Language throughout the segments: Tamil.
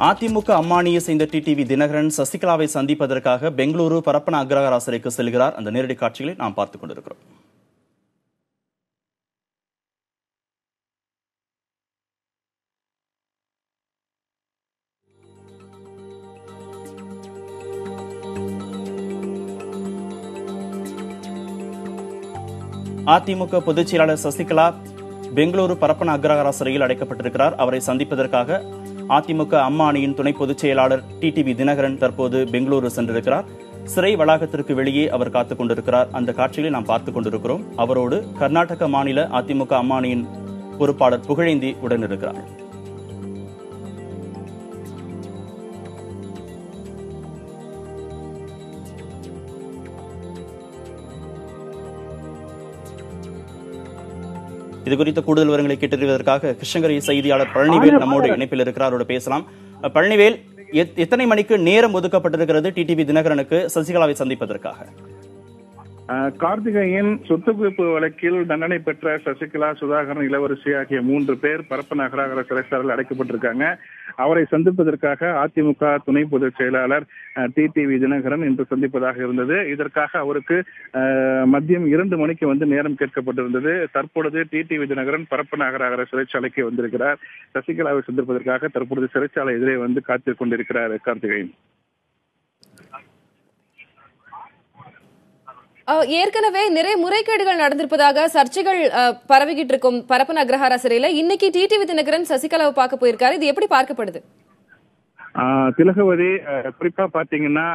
அதிமுக அம்மானியை சேர்ந்த டிடிவி தினகரன் சசிகலாவை சந்திப்பதற்காக பெங்களூரு பரப்பன அக்ரஹார சிறைக்கு செல்கிறார். அந்த நேரடி காட்சிகளை நாம் பார்த்துக் கொண்டிருக்கிறோம். அதிமுக பொதுச் செயலாளர் சசிகலா பெங்களூரு பரப்பன அக்ரஹார சிறையில் அடைக்கப்பட்டிருக்கிறார். அவரை சந்திப்பதற்காக அதிமுக அம்மா அணியின் துணை பொதுச் செயலாளர் டிடிவி தினகரன் தற்போது பெங்களூரு சென்றிருக்கிறார். சிறை வளாகத்திற்கு வெளியே அவர் காத்துக் கொண்டிருக்கிறார். அந்த காட்சிகளை நாம் பார்த்துக் கொண்டிருக்கிறோம். அவரோடு கர்நாடக மாநில அதிமுக அம்மா அணியின் பொறுப்பாளர் புகழேந்தி உடன் இருக்கிறார். இதுகுறித்த கூடுதல் விவரங்களை கேட்டறிவதற்காக கிருஷ்ணகிரி செய்தியாளர் பழனிவேல் நம்மோடு இணைப்பில் இருக்கிறார். அவரோடு பேசலாம். பழனிவேல், எத்தனை மணிக்கு நேரம் ஒதுக்கப்பட்டிருக்கிறது டிடிவி தினகரனுக்கு சசிகலாவை சந்திப்பதற்காக? கார்த்திகேயன் சொத்து குவிப்பு வழக்கில் தண்டனை பெற்ற சசிகலா, சுதாகரன், இளவரசி ஆகிய 3 பேர் பரப்பன அக்ரஹார சிறைச்சாலையில் அடைக்கப்பட்டிருக்காங்க. அவரை சந்திப்பதற்காக அதிமுக துணை பொதுச் செயலாளர் டிடிவி தினகரன் இன்று சந்திப்பதாக இருந்தது. இதற்காக அவருக்கு மதியம் 2 மணிக்கு நேரம் கேட்கப்பட்டிருந்தது. தற்பொழுது டிடிவி தினகரன் பரப்பன அக்ரஹார சிறைச்சாலைக்கு வந்திருக்கிறார். சசிகலாவை சந்திப்பதற்காக தற்பொழுது சிறைச்சாலை எதிரே காத்துக் கொண்டிருக்கிறார். கார்த்திகேயன், ஏற்கனவே நிறைய முறைகேடுகள் நடந்திருப்பதாக சர்ச்சைகள் பரவிக்கிட்டு இருக்கும் பரப்பன அக்ரஹார சிறையில இன்னைக்கு டிடிவி தினகரன் சசிகலாவை பார்க்க போயிருக்காரு. இது எப்படி பார்க்கப்படுது? திலகவதி, குறிப்பா பாத்தீங்கன்னா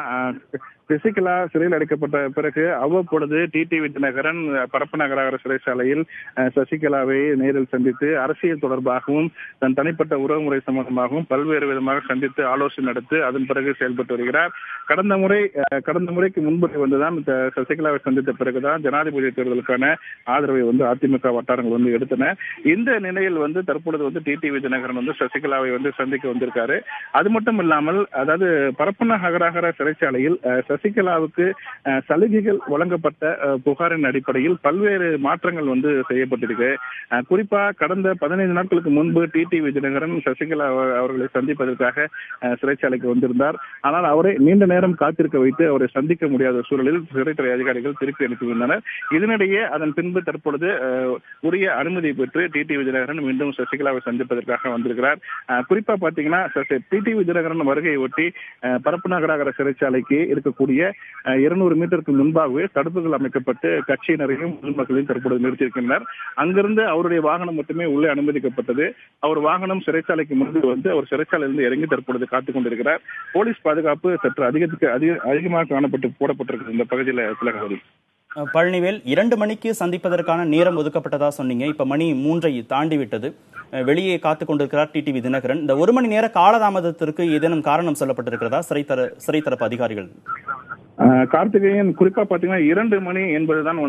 சசிகலா சிறையில் அடைக்கப்பட்ட பிறகு அவ்வப்பொழுது டிடிவி தினகரன் பரப்பன அக்ரஹார சிறைச்சாலையில் சசிகலாவை நேரில் சந்தித்து அரசியல் தொடர்பாகவும் தன் தனிப்பட்ட உறவுமுறை சம்பந்தமாகவும் பல்வேறு விதமாக சந்தித்து ஆலோசனை நடத்தி அதன் பிறகு செயல்பட்டு வருகிறார். கடந்த முறைக்கு முன்பு வந்துதான் சசிகலாவை சந்தித்த பிறகுதான் ஜனாதிபதி தேர்தலுக்கான ஆதரவை அதிமுக வட்டாரங்கள் எடுத்தன. இந்த நிலையில் தற்பொழுது டிடிவி தினகரன் சசிகலாவை சந்திக்க வந்திருக்காரு. அது மட்டும் இல்லாமல், அதாவது பரப்பன அக்ரஹார சிறைச்சாலையில் சசிகலாவுக்கு சலுகைகள் வழங்கப்பட்ட புகாரின் அடிப்படையில் பல்வேறு மாற்றங்கள் செய்யப்பட்டிருக்கு. குறிப்பா கடந்த 15 நாட்களுக்கு முன்பு டிடிவி தினகரன் சசிகலா அவர்களை சந்திப்பதற்காக சிறைச்சாலைக்கு வந்திருந்தார். ஆனால் அவரை நீண்ட நேரம் காத்திருக்க வைத்து அவரை சந்திக்க முடியாத சூழலில் சிறைத்துறை அதிகாரிகள் திருப்பி அனுப்பியிருந்தனர். இதனிடையே அதன் பின்பு தற்பொழுது உரிய அனுமதி பெற்று டிடிவி தினகரன் மீண்டும் சசிகலாவை சந்திப்பதற்காக வந்திருக்கிறார். குறிப்பா பாத்தீங்கன்னா டிடிவி தினகரன் வருகையை ஒட்டி பரப்பன அக்ரஹார சிறைச்சாலைக்கு இருக்கக்கூடிய 200 மீட்டருக்கு முன்பாகவே தடுப்புகள் அமைக்கப்பட்டு கட்சியினரையும் பொதுமக்களையும் தற்பொழுது நிறுத்தியிருக்கின்றனர். அங்கிருந்து அவருடைய வாகனம் மட்டுமே உள்ளே அனுமதிக்கப்பட்டது. அவர் வாகனம் சிறைச்சாலைக்கு முன்பு அவர் சிறைச்சாலையிலிருந்து இறங்கி தற்பொழுது காத்துக் கொண்டிருக்கிறார். போலீஸ் பாதுகாப்பு சற்று அதிகமாக போடப்பட்டிருக்கிறது இந்த பகுதியில். திலகவதி, பழனிவேல், 2 மணிக்கு சந்திப்பதற்கான நேரம் ஒதுக்கப்பட்டதா சொன்னீங்க. இப்ப மணி 3ஐ தாண்டி விட்டது. வெளியே காத்துக் கொண்டிருக்கிறார் டிடிவி தினகரன். இந்த 1 மணி நேர காலதாமதத்திற்கு ஏதேனும் காரணம் சொல்லப்பட்டிருக்கிறதா சிறை தரப்பு அதிகாரிகள்? கார்த்திகேயன், குறிப்பா பாத்தீங்கன்னா 2 மணி என்பதுதான்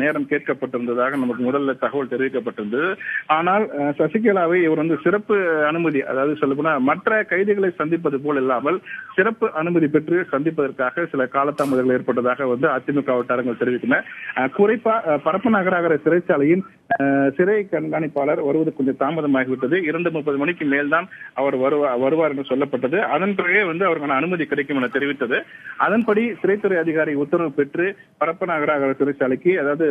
நேரம் கேட்கப்பட்டிருந்ததாக நமக்கு முதல்ல தகவல் தெரிவிக்கப்பட்டிருந்தது. ஆனால் சசிகலாவை இவர் சிறப்பு அனுமதி, அதாவது சொல்லப்போனா மற்ற கைதிகளை சந்திப்பது போல் இல்லாமல் சிறப்பு அனுமதி பெற்று சந்திப்பதற்காக சில காலதாமதங்கள் ஏற்பட்டதாக அதிமுக வட்டாரங்கள் தெரிவித்தன. குறிப்பா பரப்பன அக்ரஹார சிறைச்சாலையின் சிறை கண்காணிப்பாளர் வருவது கொஞ்சம் தாமதமாகிவிட்டது. 2:30 மணிக்கு மேல்தான் அவர் வருவார் என்று சொல்லப்பட்டது. அதன் பிறகே அவருக்கான அனுமதி கிடைக்கும் என தெரிவித்தது. அதன்படி சிறைத்துறை அதிகாரி உத்தரவு பெற்று பரப்பன அக்ரஹார சிறைச்சாலைக்கு, அதாவது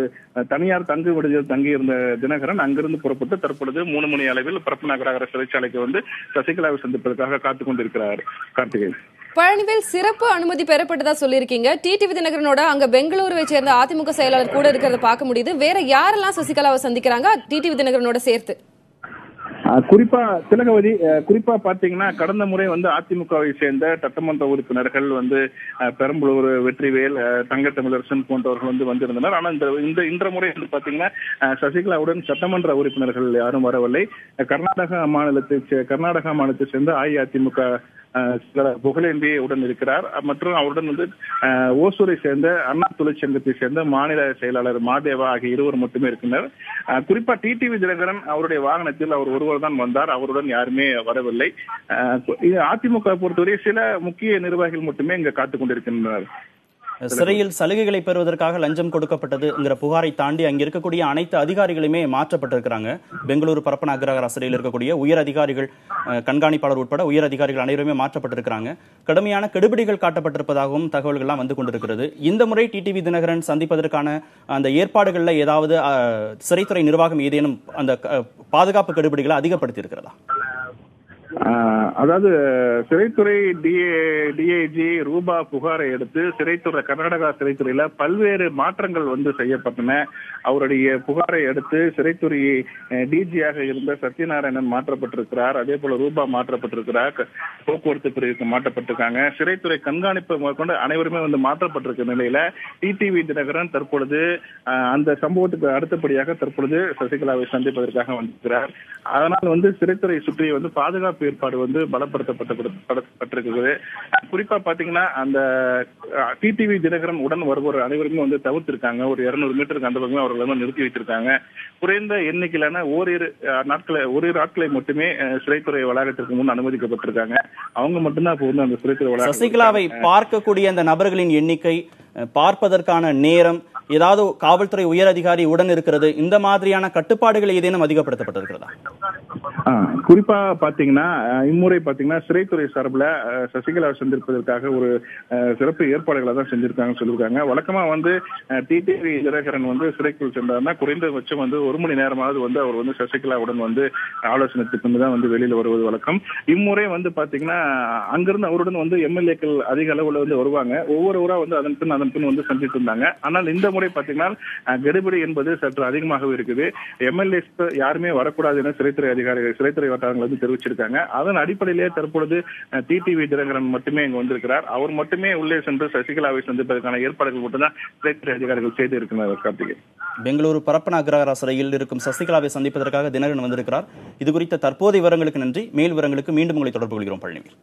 தனியார் தங்கு விடுதியில் தங்கியிருந்த தினகரன் அங்கிருந்து புறப்பட்டு தற்பொழுது 3 மணி அளவில் பரப்பன அக்ரஹார சிறைச்சாலைக்கு சசிகலாவை சந்திப்பதற்காக காத்துக் கொண்டிருக்கிறார். கார்த்திகேயன், பழனிவேல், சிறப்பு அனுமதி பெறப்பட்டதா சொல்லியிருக்கீங்க. டிடிவி தினகரனோட அங்க பெங்களூருவை சேர்ந்த அதிமுக செயலாளர் கூட இருக்கிறத பார்க்க முடியுது. வேற யாரெல்லாம் சசிகலாவை சந்திக்கிறாங்க டிடிவி தினகரனோட சேர்த்து? குறிப்பா திலகவதி, குறிப்பா பாத்தீங்கன்னா கடந்த முறை அதிமுகவை சேர்ந்த சட்டமன்ற உறுப்பினர்கள் பெரம்பலூர் வெற்றிவேல், தங்கத்தமிழரசன் போன்றவர்கள் வந்திருந்தனர். ஆனால் இந்த முறை பாத்தீங்கன்னா சசிகலாவுடன் சட்டமன்ற உறுப்பினர்கள் யாரும் வரவில்லை. கர்நாடகா மாநிலத்தை சேர்ந்த அஇஅதிமுக புகழேந்தி உடன் இருக்கிறார். மற்றும் அவருடன் ஓசூரை சேர்ந்த அண்ணா தொழிற்சங்கத்தை சேர்ந்த மாநில செயலாளர் மாதேவா ஆகிய 2 மட்டுமே இருக்கின்றனர். குறிப்பா டிடிவி தினகரன் அவருடைய வாகனத்தில் அவர் ஒருவர் தான் வந்தார். அவருடன் யாருமே வரவில்லை. அதிமுக பொறுத்தவரை சில முக்கிய நிர்வாகிகள் மட்டுமே இங்க காத்துக் கொண்டிருக்கின்றனர். சிறையில் சலுகைகளை பெறுவதற்காக லஞ்சம் கொடுக்கப்பட்டதுங்கிற புகாரை தாண்டி அங்க இருக்கக்கூடிய அனைத்து அதிகாரிகளுமே மாற்றப்பட்டிருக்கிறாங்க. பெங்களூரு பரப்பன அக்ரஹார சிறையில் இருக்கக்கூடிய உயர் அதிகாரிகள், கண்காணிப்பாளர் உட்பட உயர் அதிகாரிகள் அனைவருமே மாற்றப்பட்டிருக்கிறாங்க. கடுமையான கெடுபிடிகள் காட்டப்பட்டிருப்பதாகவும் தகவல்கள்லாம் வந்து கொண்டிருக்கிறது. இந்த முறை டிடிவி தினகரன் சந்திப்பதற்கான அந்த ஏற்பாடுகள்ல ஏதாவது சிறைத்துறை நிர்வாகம் ஏதேனும் அந்த பாதுகாப்பு கெடுபிடிகளை அதிகப்படுத்தி இருக்கிறதா? அதாவது சிறைத்துறை டிஐஜி ரூபா புகாரை எடுத்து சிறைத்துறை கர்நாடகா சிறைத்துறையில பல்வேறு மாற்றங்கள் வந்து செய்யப்பட்டன. அவருடைய புகாரை அடுத்து சிறைத்துறை டிஜியாக இருந்த சத்யநாராயணன் மாற்றப்பட்டிருக்கிறார். அதே போல ரூபா மாற்றப்பட்டிருக்கிறார். போக்குவரத்து பிரிவுக்கு மாற்றப்பட்டிருக்காங்க. சிறைத்துறை கண்காணிப்பு கொண்டு அனைவருமே வந்து மாற்றப்பட்டிருக்க நிலையில டிடிவி தினகரன் தற்பொழுது அந்த சம்பவத்துக்கு அடுத்தபடியாக தற்பொழுது சசிகலாவை சந்திப்பதற்காக வந்திருக்கிறார். அதனால் வந்து சிறைத்துறை சுற்றி வந்து பாதுகாப்பு ஏற்பாடு வந்து பலப்படுத்தப்பட்டிருக்கிறது. குறிப்பா பாத்தீங்கன்னா அந்த டிடிவி தினகரன் உடன் வருவோர் அனைவருமே வந்து தவிர்த்திருக்காங்க. ஒரு 200 மீட்டருக்கு அந்த பக்கமே அவர்கள் வந்து நிறுத்தி வைத்திருக்காங்க. குறைந்த எண்ணிக்கையிலான ஓரிரு ஆட்களை மட்டுமே சிறைத்துறை வளாகத்திற்கு முன் அனுமதிக்கப்பட்டிருக்காங்க. அவங்க மட்டும்தான் இப்போ வந்து அந்த சிறைத்துறை வளாகம். சசிகலாவை பார்க்கக்கூடிய அந்த நபர்களின் எண்ணிக்கை, பார்ப்பதற்கான நேரம், ஏதாவது காவல்துறை உயர் அதிகாரி உடன் இருக்கிறது, இந்த மாதிரியான கட்டுப்பாடுகள் ஏதேனும் அதிகப்படுத்தப்பட்டிருக்கிறதா? குறிப்பா பாத்தீங்கன்னா இம்முறை பாத்தீங்கன்னா சிறைத்துறை சார்பில் சசிகலாவை சந்திப்பதற்காக ஒரு சிறப்பு ஏற்பாடுகளை தான் செஞ்சிருக்காங்கன்னு சொல்லியிருக்காங்க. வழக்கமா வந்து டிடிவி தினகரன் வந்து சிறைக்குள் சென்றார்னா குறைந்தபட்சம் வந்து 1 மணி நேரமாவது வந்து அவர் வந்து சசிகலாவுடன் வந்து ஆலோசனைக்கு பின்பு தான் வந்து வெளியில வருவது வழக்கம். இம்முறை வந்து பாத்தீங்கன்னா அங்கிருந்து அவருடன் வந்து எம்எல்ஏக்கள் அதிக அளவுல வந்து வருவாங்க. ஒவ்வொரு ஊரா வந்து அதன் பின் வந்து சந்தித்து இருந்தாங்க. ஆனால் இந்த முறை பாத்தீங்கன்னா கெடுபிடி என்பது சற்று அதிகமாகவே இருக்குது. எம்எல்ஏ யாருமே வரக்கூடாது என சிறைத்துறை வட்டாரங்கள் வந்து தெரிவிச்சிருக்காங்க. அதன் அடிப்படையிலேயே தற்பொழுது டிடிவி தினகரன் மட்டுமே இங்கு வந்திருக்கிறார். அவர் மட்டுமே உள்ளே சென்று சசிகலாவை சந்திப்பதற்கான ஏற்பாடுகள் மட்டும்தான் சிறைத்துறை அதிகாரிகள் செய்து இருக்கிறார். கார்த்திகை, பெங்களூரு பரப்பன அக்ரஹார சிறையில் இருக்கும் சசிகலாவை சந்திப்பதற்காக தினகரன் வந்திருக்கிறார். இது குறித்த தற்போதைய விவரங்களுக்கு நன்றி. மேல் விவரங்களுக்கு மீண்டும் உங்களை தொடர்பு கொள்கிறோம். பழனிவேல்.